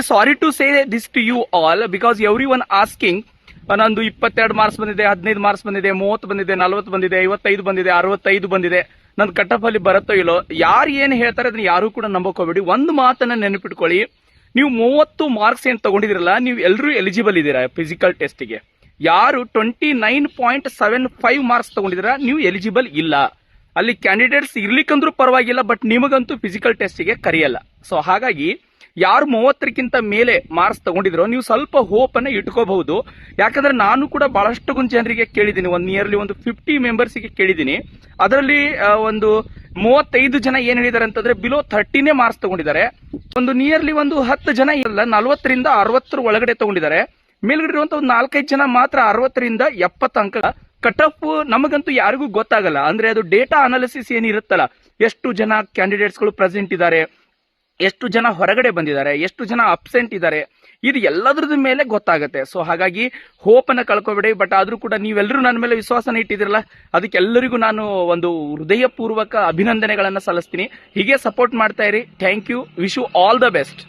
Really sorry to say this to you all because everyone asking ನಂದು 22 marks ಬಂದಿದೆ, 15 marks ಬಂದಿದೆ, 30 ಬಂದಿದೆ, 40 ಬಂದಿದೆ, 55 ಬಂದಿದೆ, 65 ಬಂದಿದೆ, ನನ್ನ ಕಟ್ ಆಫ್ ಅಲ್ಲಿ ಬರುತ್ತೋ ಇಲ್ಲೋ. ಯಾರು ಏನು ಹೇಳ್ತಾರೆ ಅದನ್ನ ಯಾರು ಕೂಡ ನಂಬಕೋಬೇಡಿ. ಒಂದು ಮಾತನ್ನ ನೆನಪಿಟ್ಕೊಳ್ಳಿ, ನೀವು 30 ಮಾರ್ಕ್ಸ್ ಏನ್ ತಗೊಂಡಿದಿರಲ್ಲ, ನೀವು ಎಲ್ಲರೂ ಎಲಿಜಿಬಲ್ ಇದ್ದೀರಾ ಫಿಸಿಕಲ್ ಟೆಸ್ಟ್ಗೆ. ಯಾರು 29.75 ಮಾರ್ಕ್ಸ್ ತಗೊಂಡಿದ್ದೀರಾ ನೀವು ಎಲಿಜಿಬಲ್ ಇಲ್ಲ. ಅಲ್ಲಿ ಕ್ಯಾಂಡಿಡೇಟ್ಸ್ ಇರ್ಲಿಕ್ಕಂದ್ರೂ ಪರವಾಗಿಲ್ಲ, ಬಟ್ ನಿಮಗಂತೂ ಫಿಸಿಕಲ್ ಟೆಸ್ಟ್ಗೆ ಕರೆಯಲ್ಲ. ಸೊ ಹಾಗಾಗಿ ಯಾರು 30ಕ್ಕಿಂತ ಮೇಲೆ ಮಾರ್ಕ್ಸ್ ತಗೊಂಡಿದ್ರೋ ನೀವು ಸ್ವಲ್ಪ ಹೋಪ್ ಅನ್ನ ಇಟ್ಕೋಬಹುದು. ಯಾಕಂದ್ರೆ ನಾನು ಕೂಡ ಬಹಳಷ್ಟು ಜನರಿಗೆ ಕೇಳಿದ್ದೀನಿ, ನಿಯರ್ಲಿ ಒಂದು 50 ಮೆಂಬರ್ಸ್ಗೆ ಕೇಳಿದ್ದೀನಿ. ಅದರಲ್ಲಿ ಒಂದು 35 ಜನ ಏನ್ ಹೇಳಿದಾರೆ ಅಂತಂದ್ರೆ ಬಿಲೋ 30ನೇ ಮಾರ್ಕ್ಸ್ ತಗೊಂಡಿದ್ದಾರೆ. ಒಂದು ನಿಯರ್ಲಿ ಒಂದು 10 ಜನ ಇಲ್ಲ 40ರಿಂದ 60 ಒಳಗಡೆ ತಗೊಂಡಿದ್ದಾರೆ. ಮೇಲ್ಗಡೆ ಇರುವಂತ ಒಂದು 4-5 ಜನ ಮಾತ್ರ 60ರಿಂದ 70 ಅಂಕ. ಕಟ್ ಆಫ್ ನಮಗಂತೂ ಯಾರಿಗೂ ಗೊತ್ತಾಗಲ್ಲ. ಅಂದ್ರೆ ಅದು ಡೇಟಾ ಅನಾಲಿಸಿಸ್ ಏನಿರುತ್ತಲ್ಲ, ಎಷ್ಟು ಜನ ಕ್ಯಾಂಡಿಡೇಟ್ಸ್ಗಳು ಪ್ರೆಸೆಂಟ್ ಇದ್ದಾರೆ, ಎಷ್ಟು ಜನ ಹೊರಗಡೆ ಬಂದಿದ್ದಾರೆ, ಎಷ್ಟು ಜನ ಅಬ್ಸೆಂಟ್ ಇದ್ದಾರೆ, ಇದು ಎಲ್ಲದ್ರದ ಮೇಲೆ ಗೊತ್ತಾಗುತ್ತೆ. ಸೊ ಹಾಗಾಗಿ ಹೋಪ್ ಅನ್ನ ಕಳ್ಕೊಬೇಡಿ. ಬಟ್ ಆದ್ರೂ ಕೂಡ ನೀವೆಲ್ಲರೂ ನನ್ನ ಮೇಲೆ ವಿಶ್ವಾಸನ ಇಟ್ಟಿದಿರಲ್ಲ, ಅದಕ್ಕೆಲ್ಲರಿಗೂ ನಾನು ಒಂದು ಹೃದಯಪೂರ್ವಕ ಅಭಿನಂದನೆಗಳನ್ನ ಸಲ್ಲಿಸ್ತೀನಿ. ಹೀಗೆ ಸಪೋರ್ಟ್ ಮಾಡ್ತಾ ಇರಿ. Thank you. Wish you all the best.